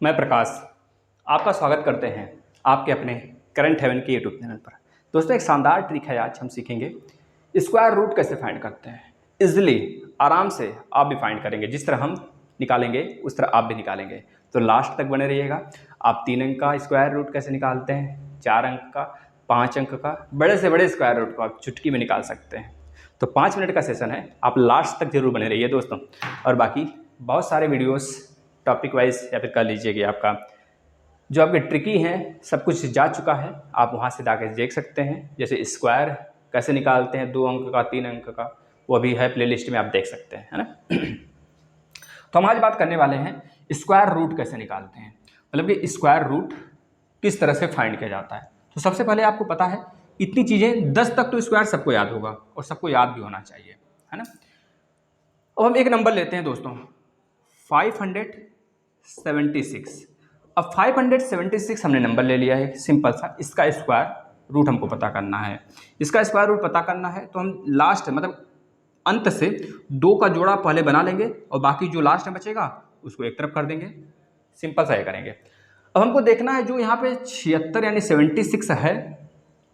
मैं प्रकाश आपका स्वागत करते हैं आपके अपने करंट हेवन के यूट्यूब चैनल पर। दोस्तों, एक शानदार ट्रिक है, आज हम सीखेंगे स्क्वायर रूट कैसे फाइंड करते हैं। इजीली, आराम से आप भी फाइंड करेंगे। जिस तरह हम निकालेंगे उस तरह आप भी निकालेंगे, तो लास्ट तक बने रहिएगा। आप 3 अंक का स्क्वायर रूट कैसे निकालते हैं, 4 अंक का, 5 अंक का, बड़े से बड़े स्क्वायर रूट को आप चुटकी में निकाल सकते हैं। तो 5 मिनट का सेशन है, आप लास्ट तक जरूर बने रहिए दोस्तों। और बाकी बहुत सारे वीडियोस टॉपिक वाइज या फिर कर लीजिएगा। आपका जो आपके ट्रिकी हैं सब कुछ जा चुका है, आप वहाँ से जाकर देख सकते हैं। जैसे स्क्वायर कैसे निकालते हैं 2 अंक का, 3 अंक का, वो भी है प्लेलिस्ट में, आप देख सकते हैं, है ना। तो हम आज बात करने वाले हैं स्क्वायर रूट कैसे निकालते हैं, मतलब कि स्क्वायर रूट किस तरह से फाइंड किया जाता है। तो सबसे पहले आपको पता है इतनी चीज़ें, 10 तक तो स्क्वायर सबको याद होगा और सबको याद भी होना चाहिए, है ना। अब हम एक नंबर लेते हैं दोस्तों, 576। अब 576 हमने नंबर ले लिया है, सिंपल सा। इसका स्क्वायर रूट हमको पता करना है। इसका स्क्वायर रूट पता करना है तो हम लास्ट मतलब अंत से 2 का जोड़ा पहले बना लेंगे और बाकी जो लास्ट में बचेगा उसको एक तरफ कर देंगे। सिंपल सा ये करेंगे। अब हमको देखना है जो यहाँ पे 76 यानी 76 है,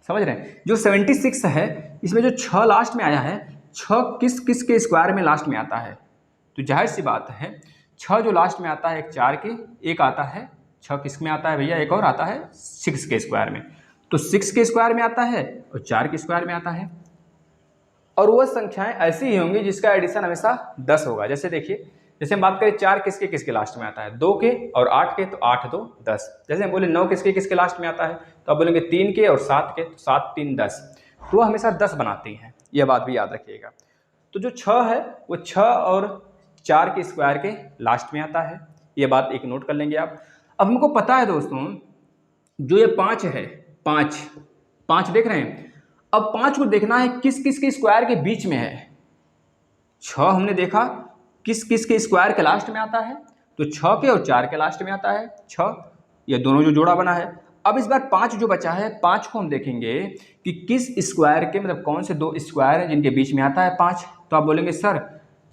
समझ रहे हैं। जो 76 है इसमें जो 6 लास्ट में आया है, 6 किस किस के स्क्वायर में लास्ट में आता है। तो जाहिर सी बात है 6 जो लास्ट में आता है, एक 4 के, एक आता है 6 किस में आता है भैया, एक और आता है 6 के स्क्वायर में। तो 6 के स्क्वायर में आता है और 4 के स्क्वायर में आता है। और वह संख्याएं ऐसी ही होंगी जिसका एडिशन हमेशा 10 होगा। जैसे देखिए, जैसे हम बात करें 4 किसके लास्ट में आता है, 2 के और 8 के, तो 8 2 10। जैसे हम बोले 9 किसके लास्ट में आता है, तो आप बोलेंगे 3 के और 7 के, तो 7 3 10। तो वह हमेशा 10 बनाती हैं, यह बात भी याद रखिएगा। तो जो 6 है वो 6 और 4 के स्क्वायर के लास्ट में आता है, ये बात एक नोट कर लेंगे आप। अब हमको पता है दोस्तों जो ये 5 है, 5 देख रहे हैं। अब 5 को देखना है किस किस के स्क्वायर के बीच में है। 6 हमने देखा किस किस के स्क्वायर के लास्ट में आता है, तो 6 के और 4 के लास्ट में आता है 6, ये दोनों जो जोड़ा बना है। अब इस बार 5 जो बचा है, 5 को हम देखेंगे कि किस स्क्वायर के, मतलब कौन से 2 स्क्वायर हैं जिनके बीच में आता है 5। तो आप बोलेंगे सर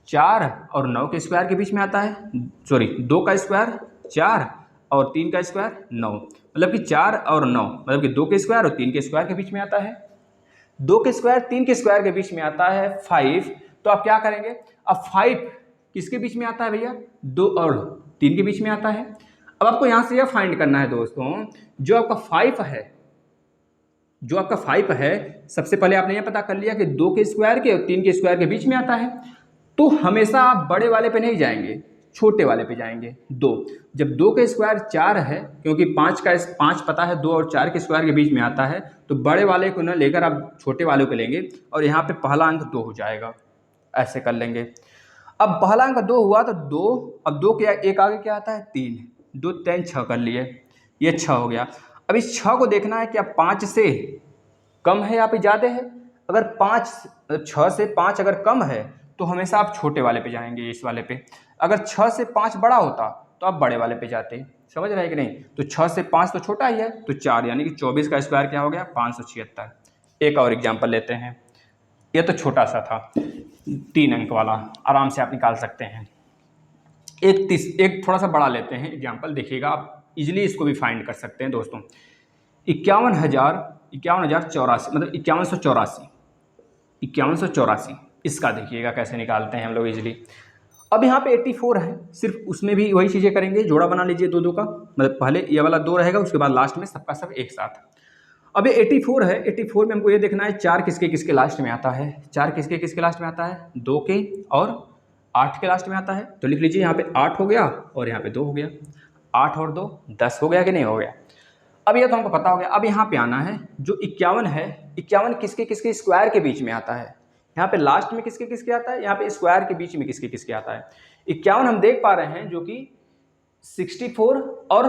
4 और 9 के स्क्वायर के बीच में आता है, सॉरी 2 का स्क्वायर 4 और 3 का स्क्वायर 9, मतलब कि 4 और 9, मतलब कि 2 के स्क्वायर और 3 के स्क्वायर के बीच में आता है। 2 के स्क्वायर 3 के स्क्वायर के बीच में आता है 5। तो आप क्या करेंगे, अब 5 किसके बीच में आता है भैया, 2 और 3 के बीच में आता है। अब आपको यहां से यह फाइंड करना है दोस्तों, जो आपका 5 है, सबसे पहले आपने यह पता कर लिया कि 2 के स्क्वायर के और 3 के स्क्वायर के बीच में आता है। तो हमेशा आप बड़े वाले पे नहीं जाएंगे, छोटे वाले पे जाएंगे। 2, जब 2 के स्क्वायर 4 है, क्योंकि 5 पता है 2 और 4 के स्क्वायर के बीच में आता है, तो बड़े वाले को ना लेकर आप छोटे वाले को लेंगे और यहाँ पे पहला अंक 2 हो जाएगा, ऐसे कर लेंगे। अब पहला अंक 2 हुआ तो 2, अब 2 के एक आगे क्या आता है 3, 2 3 6 कर लिए, ये 6 हो गया। अब इस 6 को देखना है क्या 5 से कम है या फिर ज़्यादा है। अगर 6 से 5 अगर कम है तो हमेशा आप छोटे वाले पे जाएंगे, इस वाले पे। अगर 6 से 5 बड़ा होता तो आप बड़े वाले पे जाते, समझ रहे हैं कि नहीं। तो 6 से 5 तो छोटा ही है, तो 4 यानी कि 24 का स्क्वायर क्या हो गया 576। एक और एग्जाम्पल लेते हैं, ये तो छोटा सा था 3 अंक वाला, आराम से आप निकाल सकते हैं। एक थोड़ा सा बड़ा लेते हैं एग्जाम्पल, देखिएगा आप इजिली इसको भी फाइंड कर सकते हैं दोस्तों। 51,084, मतलब 5184, इसका देखिएगा कैसे निकालते हैं हम लोग इजिली। अब यहाँ पे 84 है, सिर्फ उसमें भी वही चीज़ें करेंगे, जोड़ा बना लीजिए 2 2 का, मतलब पहले ये वाला 2 रहेगा, उसके बाद लास्ट में सबका सब एक साथ। अब ये 84 है, 84 में हमको ये देखना है 4 किसके किसके लास्ट में आता है। 4 किसके किसके लास्ट में आता है, 2 के और 8 के लास्ट में आता है। तो लिख लीजिए यहाँ पे 8 हो गया और यहाँ पे 2 हो गया, 8 और 2 10 हो गया कि नहीं हो गया। अब ये तो हमको पता हो गया। अब यहाँ पे आना है, जो 51 है, 51 किसके किसके स्क्वायर के बीच में आता है। यहाँ पे लास्ट में किसके किसके आता है, यहाँ पे स्क्वायर के बीच में किसके किसके आता है। 51 हम देख पा रहे हैं जो कि 64 और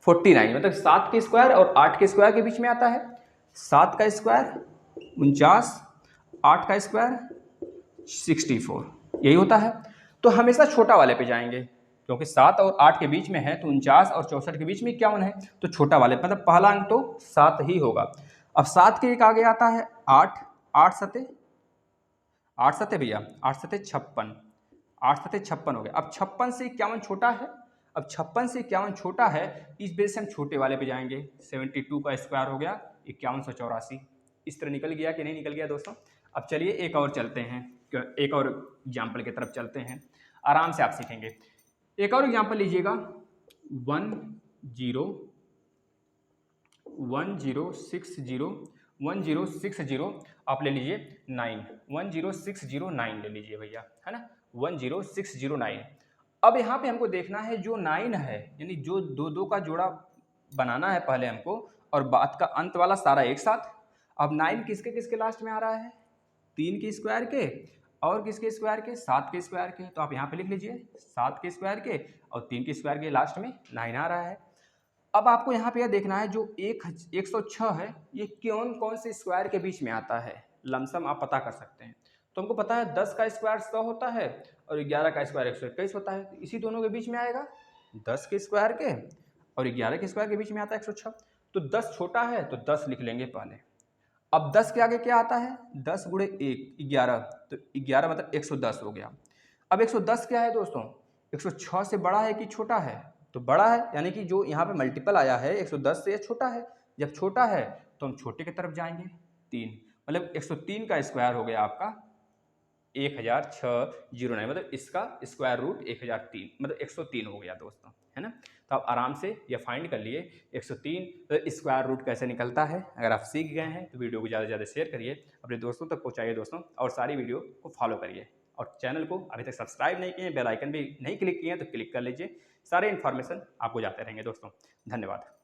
49, मतलब 7 के स्क्वायर और 8 के स्क्वायर के बीच में आता है। 7 का स्क्वायर 49, 8 का स्क्वायर 64, यही होता है। तो हमेशा छोटा वाले पे जाएंगे, क्योंकि 7 और 8 के बीच में है, तो 49 और 64 के बीच में 51 है, तो छोटा वाले, मतलब पहला अंक तो 7 ही होगा। अब 7 के एक आगे आता है 8, 8 सते भैया 8 सते 56, 8 सते 56 हो गया। अब 56 से 51 छोटा है, अब 56 से 51 छोटा है, इस वजह से हम छोटे वाले पे जाएंगे। 72 का स्क्वायर हो गया 5184। इस तरह निकल गया कि नहीं निकल गया दोस्तों। अब चलिए एक और चलते हैं, एक और एग्जाम्पल की तरफ चलते हैं, आराम से आप सीखेंगे। एक और एग्जाम्पल लीजिएगा, 1060 आप ले लीजिए 9, 10609 ले लीजिए भैया, है ना, 10609। अब यहाँ पे हमको देखना है जो 9 है, यानी जो दो दो का जोड़ा बनाना है पहले हमको, और बात का अंत वाला सारा एक साथ। अब 9 किसके किसके लास्ट में आ रहा है, 3 के स्क्वायर के और किसके स्क्वायर के, 7 के स्क्वायर के। तो आप यहाँ पे लिख लीजिए 7 के स्क्वायर के और 3 के स्क्वायर के लास्ट में 9 आ रहा है। अब आपको यहाँ पे यह देखना है जो 106 है ये कौन से स्क्वायर के बीच में आता है, लमसम आप पता कर सकते हैं। तो हमको पता है 10 का स्क्वायर 100 होता है और 11 का स्क्वायर 121 होता है, तो इसी दोनों के बीच में आएगा। 10 के स्क्वायर के और 11 के स्क्वायर के बीच में आता है 106। तो 10 छोटा है तो 10 लिख लेंगे पहले। अब 10 के आगे क्या आता है, 10 गुणे 1 11, तो 11 मतलब 110 हो गया। अब 110 क्या है दोस्तों, 106 से बड़ा है कि छोटा है, तो बड़ा है, यानी कि जो यहाँ पे मल्टीपल आया है 110 से, ये छोटा है। जब छोटा है तो हम छोटे की तरफ जाएंगे, 3, मतलब 103 का स्क्वायर हो गया आपका 1609, मतलब इसका स्क्वायर रूट 1003, मतलब 103 हो गया दोस्तों, है ना। तो आप आराम से ये फाइंड कर लिए 103 स्क्वायर रूट कैसे निकलता है। अगर आप सीख गए हैं तो वीडियो को ज़्यादा से ज़्यादा शेयर करिए, अपने दोस्तों तक पहुँचाइए दोस्तों, और सारी वीडियो को फॉलो करिए। और चैनल को अभी तक सब्सक्राइब नहीं किए, बेल आइकन भी नहीं क्लिक किए हैं तो क्लिक कर लीजिए, सारे इन्फॉर्मेशन आपको जाते रहेंगे दोस्तों। धन्यवाद।